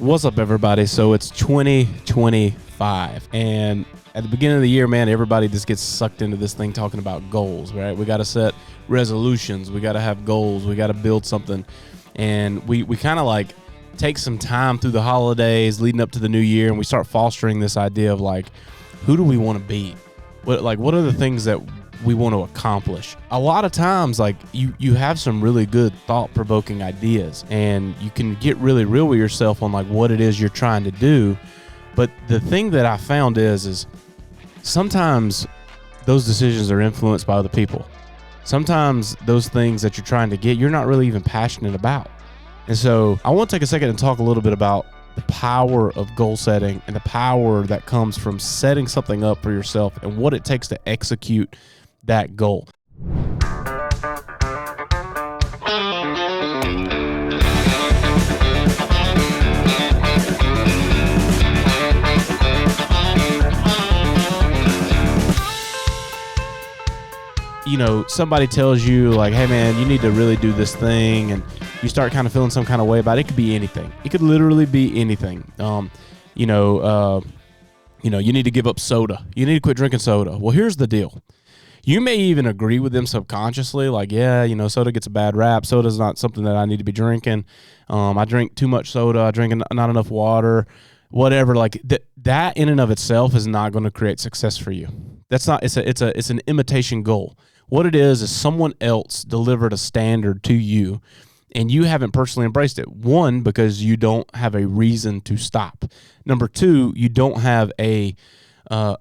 What's up, everybody? So it's 2025, and at the beginning of the year, man, everybody just gets sucked into this thing talking about goals, right? We got to set resolutions. We got to have goals. We got to build something, and we kind of like take some time through the holidays leading up to the new year, and we start fostering this idea of like, who do we want to be? What are the things that we want to accomplish? A lot of times, like you have some really good thought-provoking ideas, and you can get really real with yourself on like what it is you're trying to do. But the thing that I found is sometimes those decisions are influenced by other people. Sometimes those things that you're trying to get, you're not really even passionate about. And so I want to take a second and talk a little bit about the power of goal setting and the power that comes from setting something up for yourself and what it takes to execute that goal. You know, somebody tells you like, hey man, you need to really do this thing, and you start kind of feeling some kind of way about it. It could be anything. It could literally be anything. You need to give up soda. You need to quit drinking soda. Well, here's the deal. You may even agree with them subconsciously, like, yeah, soda gets a bad rap. Soda's not something that I need to be drinking. I drink too much soda. I drink not enough water, whatever. Like that in and of itself is not going to create success for you. That's not. It's an imitation goal. What it is someone else delivered a standard to you, and you haven't personally embraced it. One, because you don't have a reason to stop. Number two, you don't have a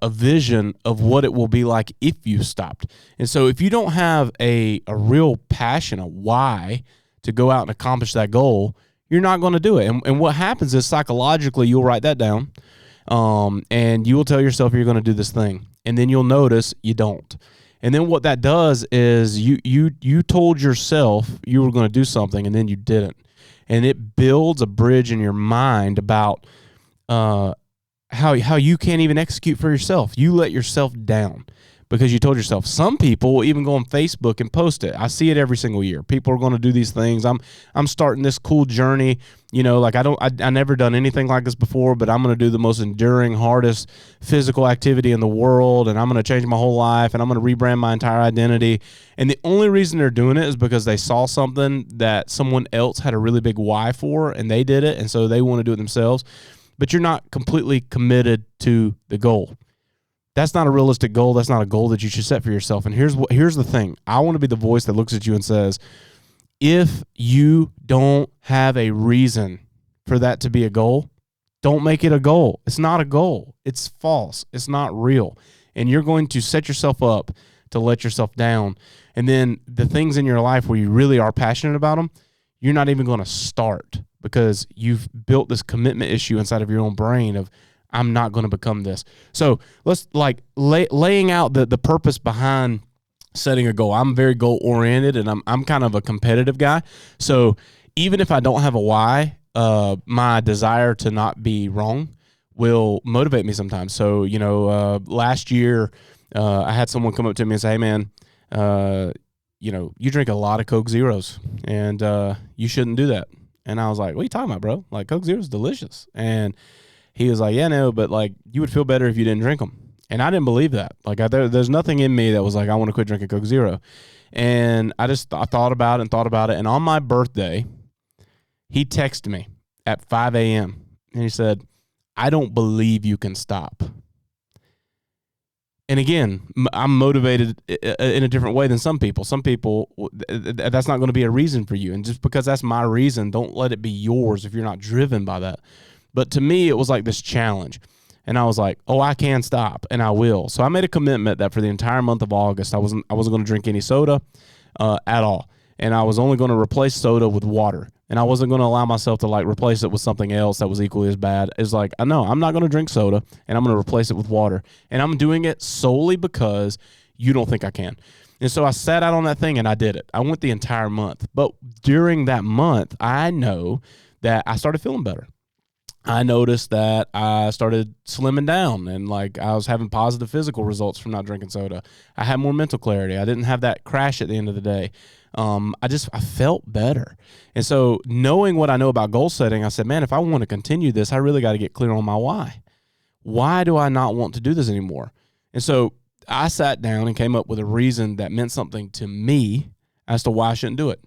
vision of what it will be like if you stopped. And so if you don't have a real passion, a why to go out and accomplish that goal, you're not going to do it. And what happens is psychologically, you'll write that down, and you will tell yourself you're going to do this thing. And then you'll notice you don't. And then what that does is you told yourself you were going to do something, and then you didn't. And it builds a bridge in your mind about how you can't even execute for yourself. You let yourself down because you told yourself. Some people will even go on Facebook and post it. I see it every single year. People are going to do these things. I'm starting this cool journey. Like I never done anything like this before, but I'm going to do the most enduring, hardest physical activity in the world, and I'm going to change my whole life, and I'm going to rebrand my entire identity. And the only reason they're doing it is because they saw something that someone else had a really big why for, and they did it, and so they want to do it themselves. But you're not completely committed to the goal. That's not a realistic goal. That's not a goal that you should set for yourself. And here's the thing. I want to be the voice that looks at you and says, if you don't have a reason for that to be a goal, don't make it a goal. It's not a goal. It's false. It's not real. And you're going to set yourself up to let yourself down. And then the things in your life where you really are passionate about them, you're not even going to start because you've built this commitment issue inside of your own brain of, I'm not going to become this. So let's laying out the purpose behind setting a goal. I'm very goal oriented, and I'm kind of a competitive guy. So even if I don't have a why, my desire to not be wrong will motivate me sometimes. So last year I had someone come up to me and say, "Hey man, you drink a lot of Coke Zeros, and you shouldn't do that." And I was like, "What are you talking about, bro? Like Coke Zero is delicious." And he was like, "Yeah, no, but like you would feel better if you didn't drink them." And I didn't believe that. Like there's nothing in me that was like, I want to quit drinking Coke Zero. And I thought about it. And on my birthday, he texted me at 5 a.m. and he said, "I don't believe you can stop." And again, I'm motivated in a different way than some people. Some people, that's not going to be a reason for you. And just because that's my reason, don't let it be yours if you're not driven by that. But to me, it was like this challenge. And I was like, oh, I can stop, and I will. So I made a commitment that for the entire month of August, I wasn't going to drink any soda at all. And I was only going to replace soda with water. And I wasn't going to allow myself to like replace it with something else that was equally as bad. It's like, no, I'm not going to drink soda, and I'm going to replace it with water. And I'm doing it solely because you don't think I can. And so I sat out on that thing, and I did it. I went the entire month. But during that month, I know that I started feeling better. I noticed that I started slimming down, and like I was having positive physical results from not drinking soda. I had more mental clarity. I didn't have that crash at the end of the day. I felt better. And so knowing what I know about goal setting, I said, man, if I want to continue this, I really got to get clear on my why. Why do I not want to do this anymore? And so I sat down and came up with a reason that meant something to me as to why I shouldn't do it.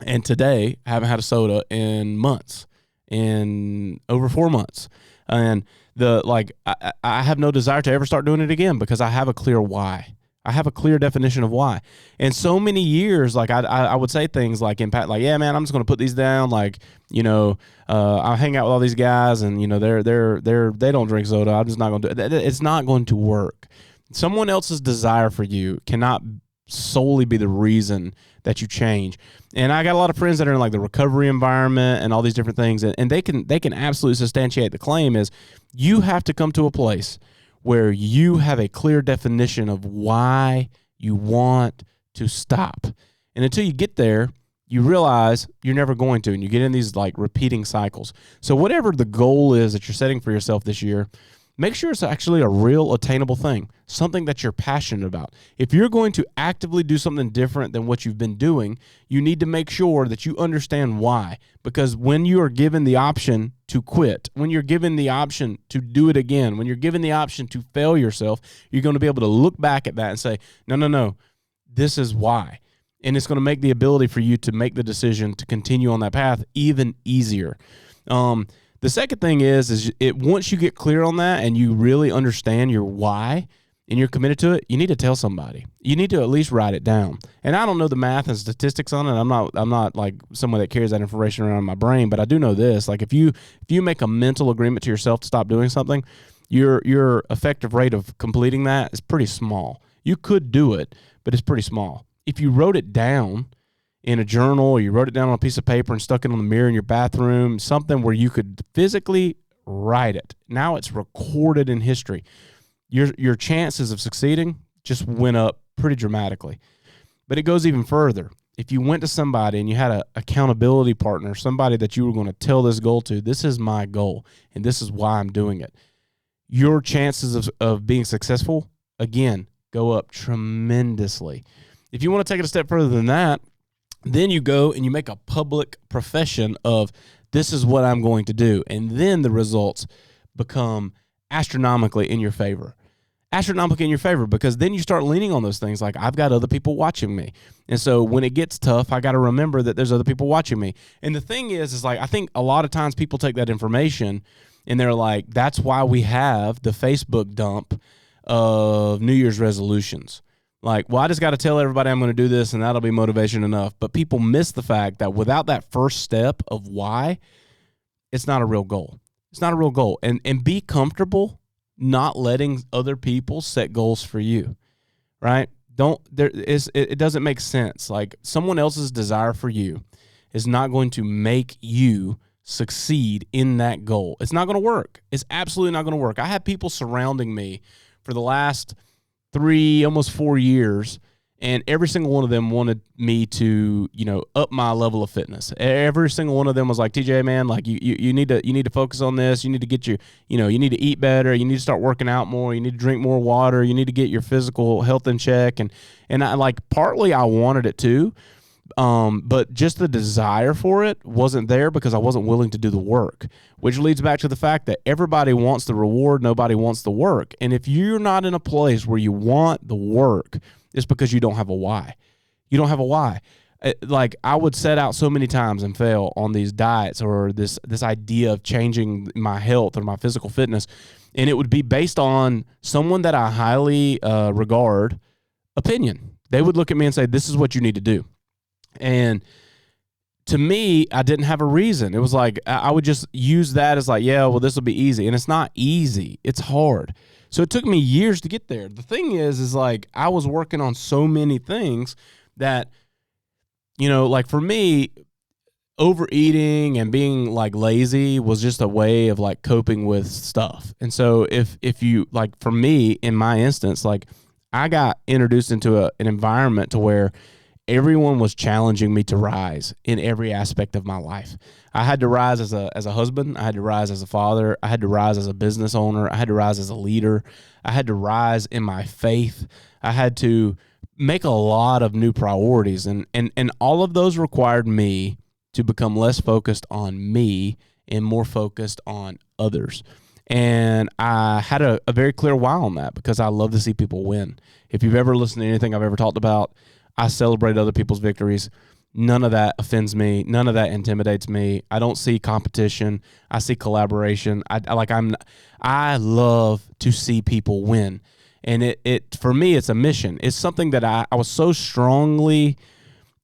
And today, I haven't had a soda in months, in over 4 months. And I have no desire to ever start doing it again because I have a clear why. I have a clear definition of why. And so many years, like I would say things like impact, like, yeah, man, I'm just going to put these down. Like, I hang out with all these guys and, they don't drink soda. I'm just not going to do it. It's not going to work. Someone else's desire for you cannot solely be the reason that you change. And I got a lot of friends that are in like the recovery environment and all these different things. And they can absolutely substantiate the claim is you have to come to a place where you have a clear definition of why you want to stop. And until you get there, you realize you're never going to, and you get in these like repeating cycles. So whatever the goal is that you're setting for yourself this year, make sure it's actually a real attainable thing, something that you're passionate about. If you're going to actively do something different than what you've been doing, you need to make sure that you understand why. Because when you are given the option to quit, when you're given the option to do it again, when you're given the option to fail yourself, you're going to be able to look back at that and say, no, this is why. And it's going to make the ability for you to make the decision to continue on that path even easier. The second thing is once you get clear on that and you really understand your why and you're committed to it, you need to tell somebody. You need to at least write it down. And I don't know the math and statistics on it. I'm not like someone that carries that information around in my brain, but I do know this. Like if you make a mental agreement to yourself to stop doing something, your effective rate of completing that is pretty small. You could do it, but it's pretty small. If you wrote it down in a journal, or you wrote it down on a piece of paper and stuck it on the mirror in your bathroom, something where you could physically write it. Now it's recorded in history. Your chances of succeeding just went up pretty dramatically. But it goes even further. If you went to somebody and you had an accountability partner, somebody that you were going to tell this goal to, this is my goal and this is why I'm doing it, your chances of being successful, again, go up tremendously. If you want to take it a step further than that, then you go and you make a public profession of this is what I'm going to do. And then the results become astronomically in your favor. Astronomically in your favor, because then you start leaning on those things like I've got other people watching me. And so when it gets tough, I got to remember that there's other people watching me. And the thing is like I think a lot of times people take that information and they're like, that's why we have the Facebook dump of New Year's resolutions. Like, well, I just got to tell everybody I'm going to do this and that'll be motivation enough. But people miss the fact that without that first step of why, it's not a real goal. It's not a real goal. And be comfortable not letting other people set goals for you, right? It doesn't make sense. Like someone else's desire for you is not going to make you succeed in that goal. It's not going to work. It's absolutely not going to work. I have people surrounding me for the last 3, almost 4 years, and every single one of them wanted me to, up my level of fitness. Every single one of them was like, TJ, man, like you need to focus on this. You need to get you need to eat better. You need to start working out more. You need to drink more water. You need to get your physical health in check. And I like partly I wanted it too. But just the desire for it wasn't there because I wasn't willing to do the work, which leads back to the fact that everybody wants the reward. Nobody wants the work. And if you're not in a place where you want the work, it's because you don't have a why. You don't have a why. Like I would set out so many times and fail on these diets or this idea of changing my health or my physical fitness. And it would be based on someone that I highly regard opinion. They would look at me and say, this is what you need to do. And to me, I didn't have a reason. It was like I would just use that as like, yeah, well, this will be easy. And it's not easy. It's hard. So it took me years to get there. The thing is like I was working on so many things that, like for me, overeating and being like lazy was just a way of like coping with stuff. And so if you like, for me, in my instance, like I got introduced into an environment to where everyone was challenging me to rise in every aspect of my life. I had to rise as a husband. I had to rise as a father. I had to rise as a business owner. I had to rise as a leader. I had to rise in my faith. I had to make a lot of new priorities. And all of those required me to become less focused on me and more focused on others. And I had a very clear why on that, because I love to see people win. If you've ever listened to anything I've ever talked about, I celebrate other people's victories. None of that offends me. None of that intimidates me. I don't see competition. I see collaboration. I love to see people win. And it for me, it's a mission. It's something that I was so strongly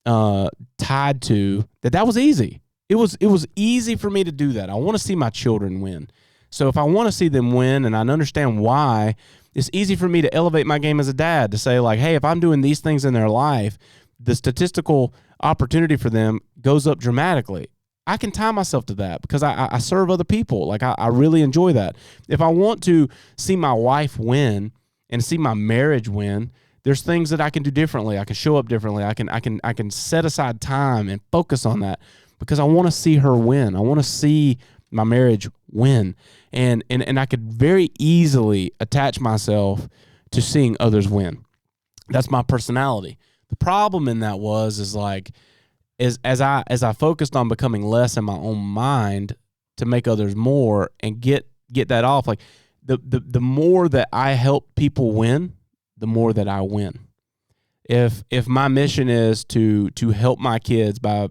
tied to that was easy. It was easy for me to do that. I want to see my children win. So if I want to see them win and I understand why, it's easy for me to elevate my game as a dad to say, like, hey, if I'm doing these things in their life, the statistical opportunity for them goes up dramatically. I can tie myself to that because I serve other people. Like, I really enjoy that. If I want to see my wife win and see my marriage win, there's things that I can do differently. I can show up differently. I can set aside time and focus on that because I want to see her win. I want to see my marriage win. And I could very easily attach myself to seeing others win. That's my personality. The problem in that is as I focused on becoming less in my own mind to make others more and get that off, like the more that I help people win, the more that I win. If my mission is to help my kids by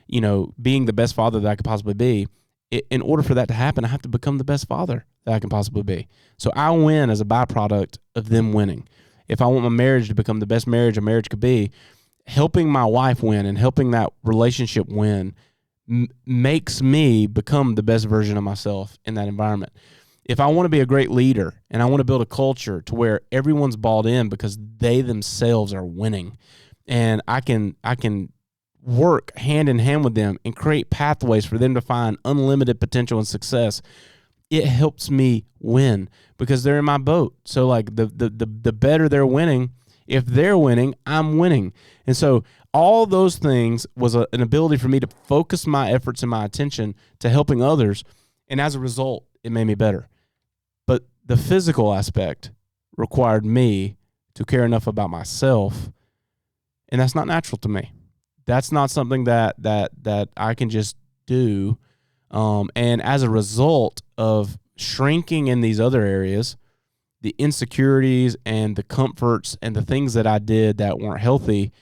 being the best father that I could possibly be, in order for that to happen, I have to become the best father that I can possibly be. So I win as a byproduct of them winning. If I want my marriage to become the best marriage a marriage could be, helping my wife win and helping that relationship win makes me become the best version of myself in that environment. If I want to be a great leader and I want to build a culture to where everyone's bought in because they themselves are winning, and I can work hand in hand with them and create pathways for them to find unlimited potential and success, it helps me win because they're in my boat. So like the better they're winning, if they're winning, I'm winning. And so all those things was an ability for me to focus my efforts and my attention to helping others. And as a result, it made me better. But the physical aspect required me to care enough about myself. And that's not natural to me. That's not something that I can just do. And as a result of shrinking in these other areas, the insecurities and the comforts and the things that I did that weren't healthy,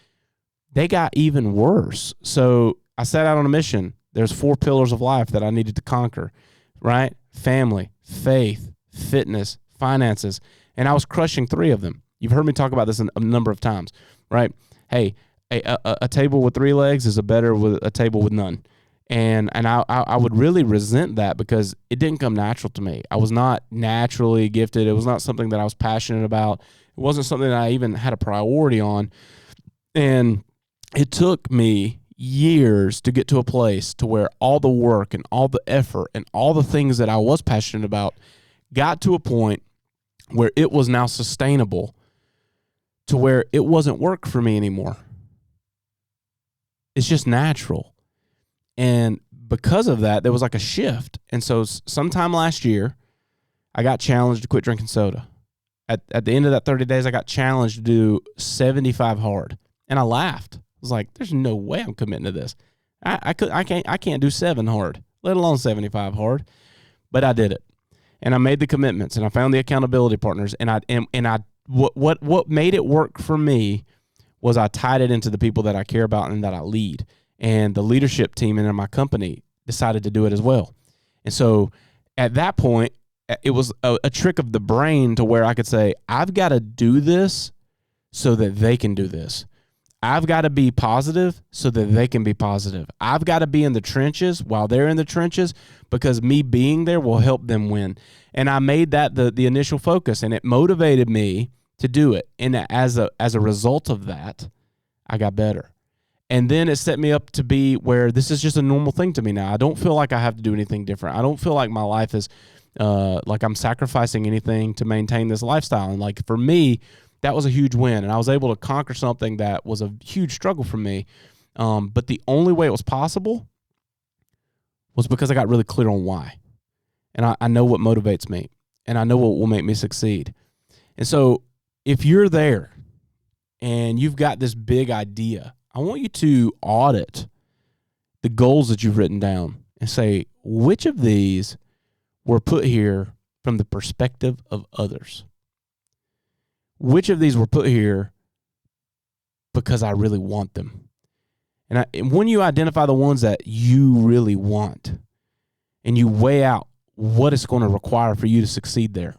they got even worse. So I set out on a mission. There's 4 pillars of life that I needed to conquer, right? Family, faith, fitness, finances. And I was crushing 3 of them. You've heard me talk about this a number of times, right? Hey, a table with 3 legs is better with a table with none. And I would really resent that because it didn't come natural to me. I was not naturally gifted. It was not something that I was passionate about. It wasn't something that I even had a priority on. And it took me years to get to a place to where all the work and all the effort and all the things that I was passionate about got to a point where it was now sustainable, to where it wasn't work for me anymore. It's just natural. And because of that, there was like a shift. And so sometime last year, I got challenged to quit drinking soda. At the end of that 30 days, I got challenged to do 75 hard. And I laughed. I was like, there's no way I'm committing to this. I can't do 7 hard, let alone 75 hard. But I did it. And I made the commitments and I found the accountability partners. What made it work for me was I tied it into the people that I care about and that I lead. And the leadership team in my company decided to do it as well. And so at that point, it was a trick of the brain to where I could say, I've got to do this so that they can do this. I've got to be positive so that they can be positive. I've got to be in the trenches while they're in the trenches because me being there will help them win. And I made that the initial focus, and it motivated me to do it. And as a result of that, I got better. And then it set me up to be where this is just a normal thing to me now. I don't feel like I have to do anything different. I don't feel like my life is like I'm sacrificing anything to maintain this lifestyle. And like for me, that was a huge win. And I was able to conquer something that was a huge struggle for me. But the only way it was possible was because I got really clear on why. And I know what motivates me. And I know what will make me succeed. And so if you're there and you've got this big idea, I want you to audit the goals that you've written down and say, which of these were put here from the perspective of others? Which of these were put here because I really want them? And when you identify the ones that you really want and you weigh out what it's going to require for you to succeed there,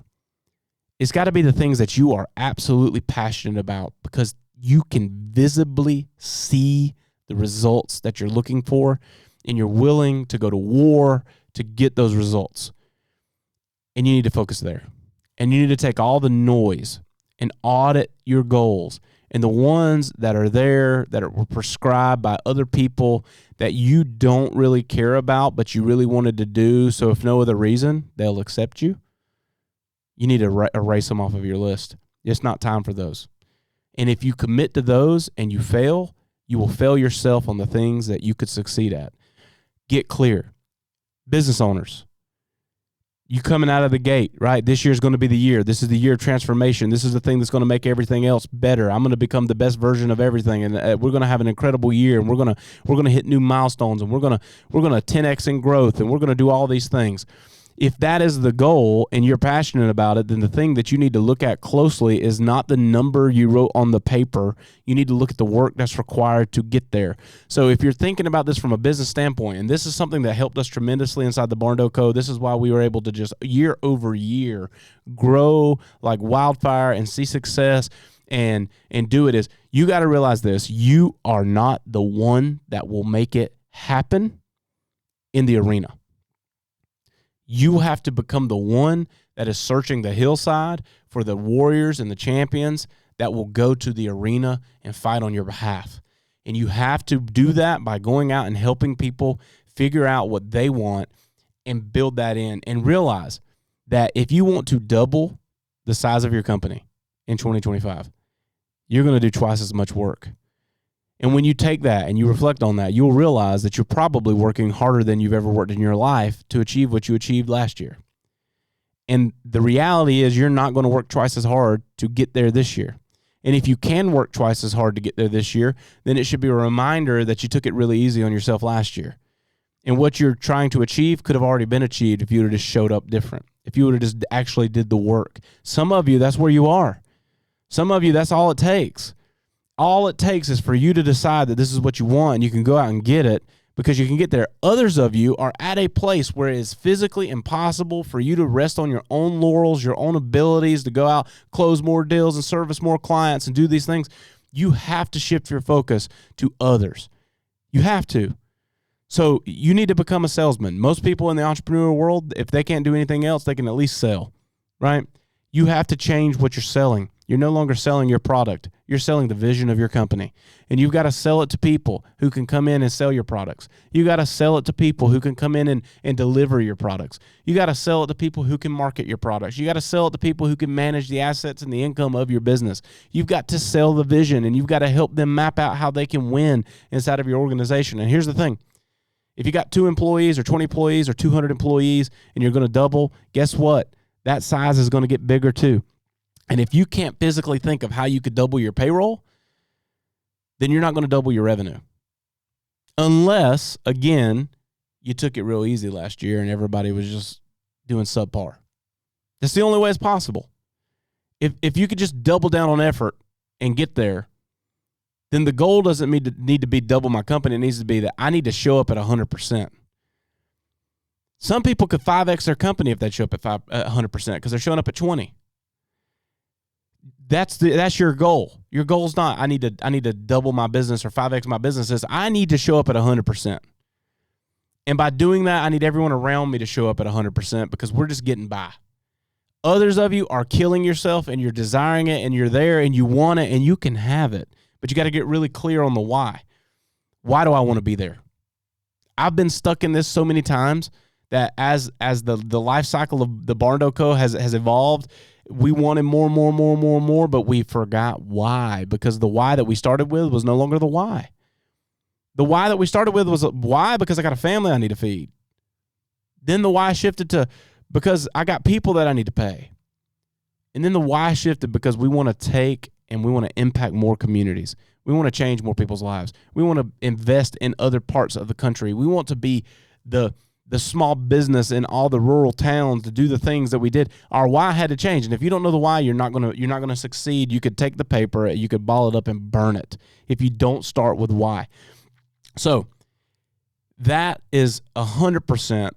it's got to be the things that you are absolutely passionate about because you can visibly see the results that you're looking for, and you're willing to go to war to get those results. And you need to focus there. And you need to take all the noise and audit your goals. And the ones that are there that were prescribed by other people that you don't really care about, but you really wanted to do, so if no other reason, they'll accept you, you need to erase them off of your list. It's not time for those. And if you commit to those and you fail, you will fail yourself on the things that you could succeed at. Get clear. Business owners, you coming out of the gate, right? This year's going to be the year. This is the year of transformation. This is the thing that's going to make everything else better. I'm going to become the best version of everything, and we're going to have an incredible year, and we're going to hit new milestones, and we're going to 10x in growth, and we're going to do all these things. If that is the goal and you're passionate about it, then the thing that you need to look at closely is not the number you wrote on the paper. You need to look at the work that's required to get there. So if you're thinking about this from a business standpoint, and this is something that helped us tremendously inside the Barndo Code, this is why we were able to just year over year grow like wildfire and see success and do it, is you got to realize this. You are not the one that will make it happen in the arena. You have to become the one that is searching the hillside for the warriors and the champions that will go to the arena and fight on your behalf. And you have to do that by going out and helping people figure out what they want and build that in. And realize that if you want to double the size of your company in 2025, you're going to do twice as much work. And when you take that and you reflect on that, you'll realize that you're probably working harder than you've ever worked in your life to achieve what you achieved last year. And the reality is you're not going to work twice as hard to get there this year. And if you can work twice as hard to get there this year, then it should be a reminder that you took it really easy on yourself last year. And what you're trying to achieve could have already been achieved if you would have just showed up different, if you would have just actually did the work. Some of you, that's where you are. Some of you, that's all it takes. All it takes is for you to decide that this is what you want, and you can go out and get it because you can get there. Others of you are at a place where it is physically impossible for you to rest on your own laurels, your own abilities to go out, close more deals and service more clients and do these things. You have to shift your focus to others. You have to. So you need to become a salesman. Most people in the entrepreneurial world, if they can't do anything else, they can at least sell, right? You have to change what you're selling. You're no longer selling your product. You're selling the vision of your company. And you've got to sell it to people who can come in and sell your products. You got to sell it to people who can come in and deliver your products. You got to sell it to people who can market your products. You got to sell it to people who can manage the assets and the income of your business. You've got to sell the vision, and you've got to help them map out how they can win inside of your organization. And here's the thing. If you got 2 employees or 20 employees or 200 employees and you're going to double, guess what? That size is going to get bigger too. And if you can't physically think of how you could double your payroll, then you're not going to double your revenue. Unless, again, you took it real easy last year and everybody was just doing subpar. That's the only way it's possible. If you could just double down on effort and get there, then the goal doesn't need to be double my company. It needs to be that I need to show up at 100%. Some people could 5X their company if they show up at 100% because they're showing up at 20. That's your goal. Your goal is not I need to double my business or 5X my businesses. I need to show up at 100%. And by doing that, I need everyone around me to show up at 100% because we're just getting by. Others of you are killing yourself and you're desiring it and you're there and you want it and you can have it. But you got to get really clear on the why. Why do I want to be there? I've been stuck in this so many times that as the life cycle of the Barndo Co. has evolved, we wanted more, but we forgot why, because the why that we started with was no longer the why. The why that we started with was why because I got a family I need to feed. Then the why shifted to because I got people that I need to pay. And then the why shifted because we want to take and we want to impact more communities. We want to change more people's lives. We want to invest in other parts of the country. We want to be the small business in all the rural towns to do the things that we did. Our why had to change. And if you don't know the why, you're not gonna succeed. You could take the paper, you could ball it up and burn it if you don't start with why. So that is 100%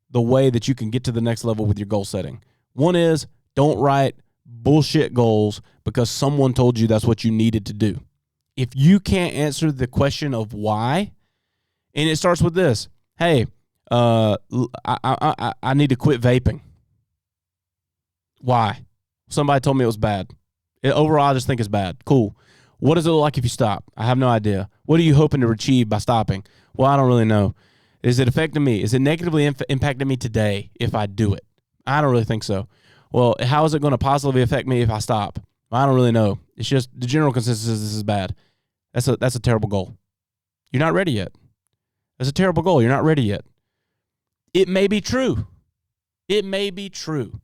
the way that you can get to the next level with your goal setting. One is, don't write bullshit goals because someone told you that's what you needed to do. If you can't answer the question of why, and it starts with this: hey, I need to quit vaping. Why? Somebody told me it was bad. Overall, I just think it's bad. Cool. What does it look like if you stop? I have no idea. What are you hoping to achieve by stopping? Well, I don't really know. Is it affecting me? Is it negatively impacting me today if I do it? I don't really think so. Well, how is it going to positively affect me if I stop? I don't really know. It's just the general consensus is this is bad. That's a terrible goal. You're not ready yet. That's a terrible goal. You're not ready yet. It may be true. It may be true,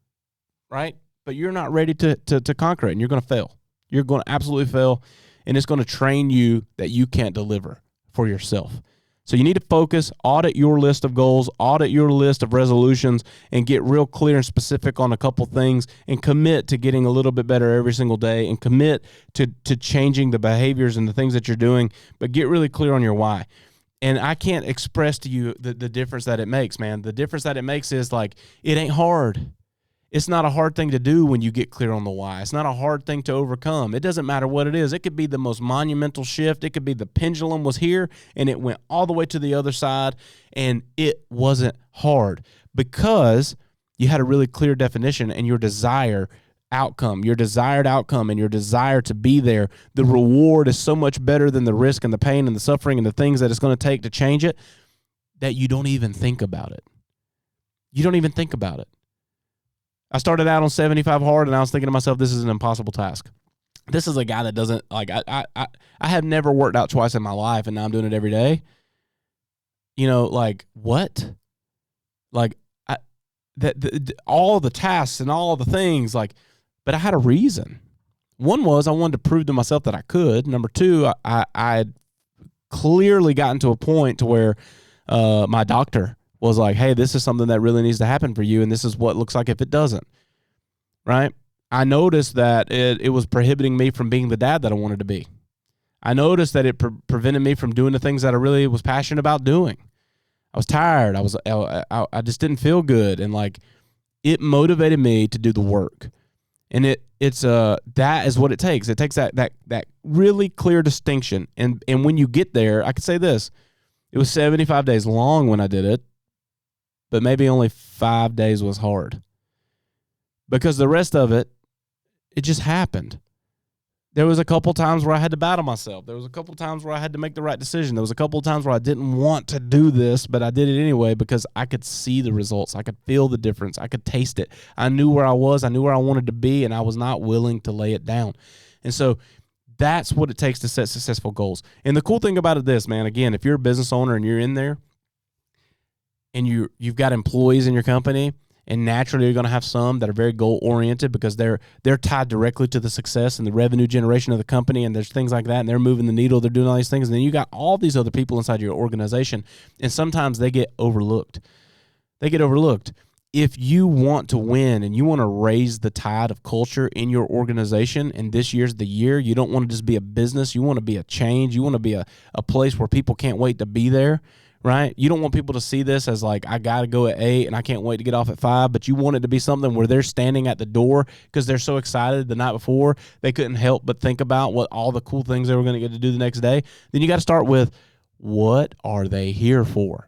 right? But you're not ready to conquer it, and you're going to fail. You're going to absolutely fail, and it's going to train you that you can't deliver for yourself. So you need to focus, audit your list of goals, audit your list of resolutions, and get real clear and specific on a couple things, and commit to getting a little bit better every single day, and commit to changing the behaviors and the things that you're doing, but get really clear on your why. And I can't express to you the difference that it makes, man. The difference that it makes is, like, it ain't hard. It's not a hard thing to do when you get clear on the why. It's not a hard thing to overcome. It doesn't matter what it is. It could be the most monumental shift. It could be the pendulum was here and it went all the way to the other side, and it wasn't hard because you had a really clear definition and your desired outcome and your desire to be there. The reward is so much better than the risk and the pain and the suffering and the things that it's going to take to change it that you don't even think about it. You don't even think about it. I started out on 75 hard, and I was thinking to myself, this is an impossible task. This is a guy that doesn't, like, I have never worked out twice in my life, and now I'm doing it every day. You know, like, what? Like, all the tasks and all the things, like, but I had a reason. One was I wanted to prove to myself that I could. Number two, I had clearly gotten to a point to where my doctor was like, hey, this is something that really needs to happen for you, and this is what it looks like if it doesn't, right? I noticed that it was prohibiting me from being the dad that I wanted to be. I noticed that it prevented me from doing the things that I really was passionate about doing. I was tired. I just didn't feel good, and, like, it motivated me to do the work. And it's that is what it takes. It takes that really clear distinction, and when you get there, I could say this: it was 75 days long when I did it, but maybe only 5 days was hard. Because the rest of it just happened. There was a couple times where I had to battle myself. There was a couple times where I had to make the right decision. There was a couple times where I didn't want to do this, but I did it anyway because I could see the results. I could feel the difference. I could taste it. I knew where I was. I knew where I wanted to be, and I was not willing to lay it down. And so that's what it takes to set successful goals. And the cool thing about it is, man, again, if you're a business owner and you're in there, and you've got employees in your company, and naturally you're going to have some that are very goal-oriented because they're tied directly to the success and the revenue generation of the company, and there's things like that, and they're moving the needle, they're doing all these things, and then you got all these other people inside your organization, and sometimes they get overlooked. If you want to win and you want to raise the tide of culture in your organization, and this year's the year, you don't want to just be a business, you want to be a change, you want to be a place where people can't wait to be there, right? You don't want people to see this as like, I got to go at 8 and I can't wait to get off at 5, but you want it to be something where they're standing at the door because they're so excited the night before they couldn't help but think about what all the cool things they were going to get to do the next day. Then you got to start with, what are they here for?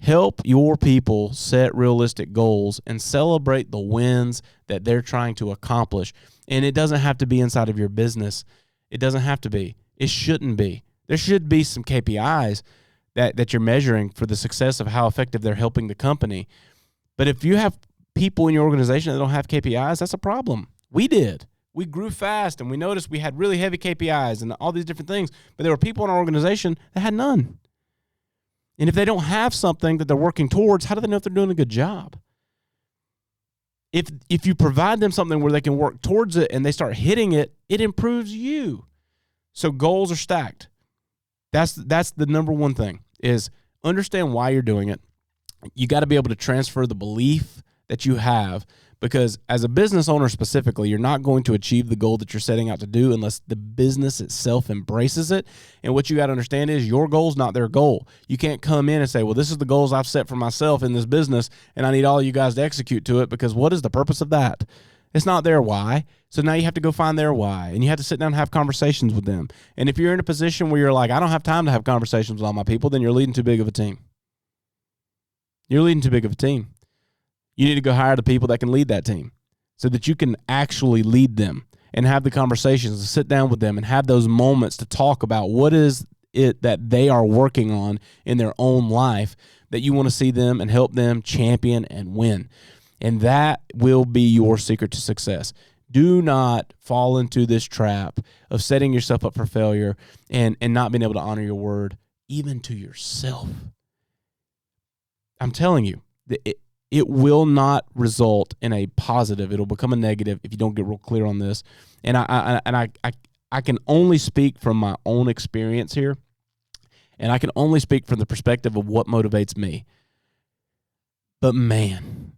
Help your people set realistic goals and celebrate the wins that they're trying to accomplish. And it doesn't have to be inside of your business. It doesn't have to be. It shouldn't be. There should be some KPIs that you're measuring for the success of how effective they're helping the company. But if you have people in your organization that don't have KPIs, that's a problem. We did. We grew fast, and we noticed we had really heavy KPIs and all these different things, but there were people in our organization that had none. And if they don't have something that they're working towards, how do they know if they're doing a good job? If you provide them something where they can work towards it and they start hitting it, it improves you. So goals are stacked. That's the number one thing, is understand why you're doing it. You got to be able to transfer the belief that you have, because as a business owner specifically, you're not going to achieve the goal that you're setting out to do unless the business itself embraces it. And what you got to understand is your goal is not their goal. You can't come in and say, well, this is the goals I've set for myself in this business, and I need all you guys to execute to it, because what is the purpose of that? It's not their why. So now you have to go find their why, and you have to sit down and have conversations with them. And if you're in a position where you're like, I don't have time to have conversations with all my people, then you're leading too big of a team. You're leading too big of a team. You need to go hire the people that can lead that team so that you can actually lead them and have the conversations and sit down with them and have those moments to talk about what is it that they are working on in their own life that you want to see them and help them champion and win. And that will be your secret to success. Do not fall into this trap of setting yourself up for failure and not being able to honor your word, even to yourself. I'm telling you, it will not result in a positive. It'll become a negative if you don't get real clear on this. And I can only speak from my own experience here, and I can only speak from the perspective of what motivates me. But man,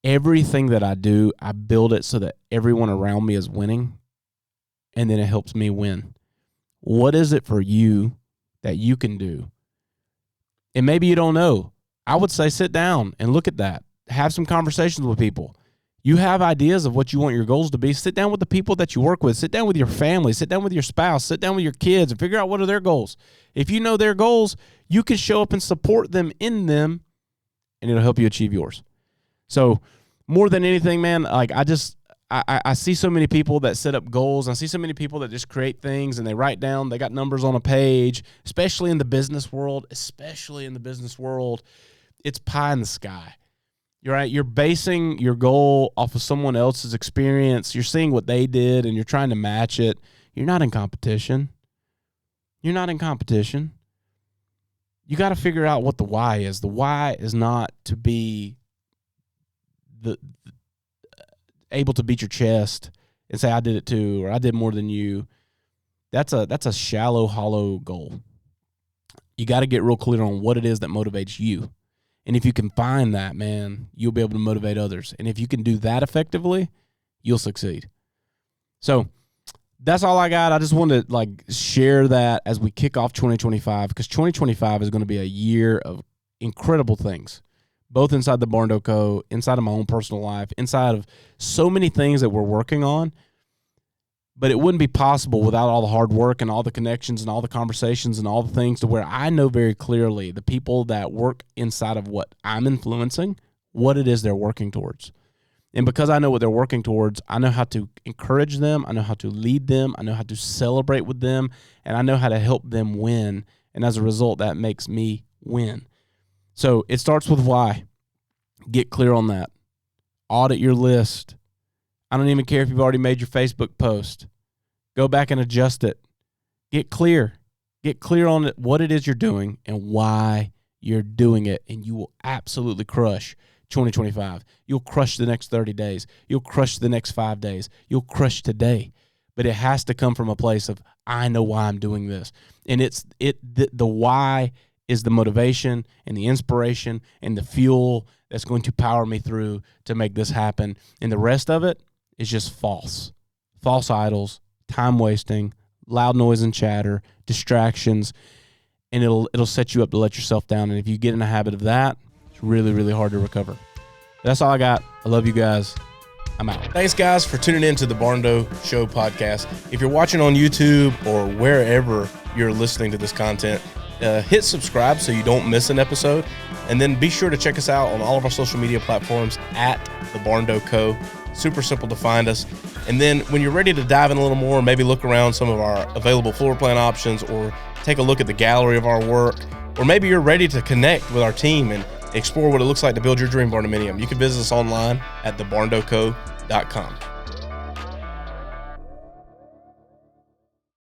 everything that I do, I build it so that everyone around me is winning, and then it helps me win. What is it for you that you can do? And maybe you don't know. I would say sit down and look at that. Have some conversations with people. You have ideas of what you want your goals to be. Sit down with the people that you work with. Sit down with your family. Sit down with your spouse. Sit down with your kids and figure out what are their goals. If you know their goals, you can show up and support them in them, and it'll help you achieve yours. So more than anything, man, like I see so many people that set up goals. I see so many people that just create things and they write down, they got numbers on a page, especially in the business world, it's pie in the sky. You're right. You're basing your goal off of someone else's experience. You're seeing what they did and you're trying to match it. You're not in competition. You got to figure out what the why is. The why is not to be able to beat your chest and say, I did it too, or I did more than you. That's a shallow, hollow goal. You got to get real clear on what it is that motivates you. And if you can find that, man, you'll be able to motivate others. And if you can do that effectively, you'll succeed. So that's all I got. I just wanted to share that as we kick off 2025, because 2025 is going to be a year of incredible things, both inside the Barndo Co., inside of my own personal life, inside of so many things that we're working on. But it wouldn't be possible without all the hard work and all the connections and all the conversations and all the things, to where I know very clearly the people that work inside of what I'm influencing, what it is they're working towards. And because I know what they're working towards, I know how to encourage them, I know how to lead them, I know how to celebrate with them, and I know how to help them win. And as a result, that makes me win. So it starts with why. Get clear on that. Audit your list. I don't even care if you've already made your Facebook post. Go back and adjust it. Get clear. Get clear on it, what it is you're doing and why you're doing it, and you will absolutely crush 2025. You'll crush the next 30 days. You'll crush the next 5 days. You'll crush today. But it has to come from a place of, I know why I'm doing this. And the why is the motivation and the inspiration and the fuel that's going to power me through to make this happen. And the rest of it is just false idols, time wasting, loud noise and chatter, distractions, and it'll set you up to let yourself down. And if you get in a habit of that, it's really, really hard to recover. That's all I got. I love you guys. I'm out. Thanks, guys, for tuning in to the Barndo Show podcast. If you're watching on YouTube or wherever you're listening to this content, hit subscribe so you don't miss an episode. And then be sure to check us out on all of our social media platforms at the Barndo Co. Super simple to find us. And then when you're ready to dive in a little more, maybe look around some of our available floor plan options, or take a look at the gallery of our work, or maybe you're ready to connect with our team and explore what it looks like to build your dream barndominium, you can visit us online at thebarndoco.com.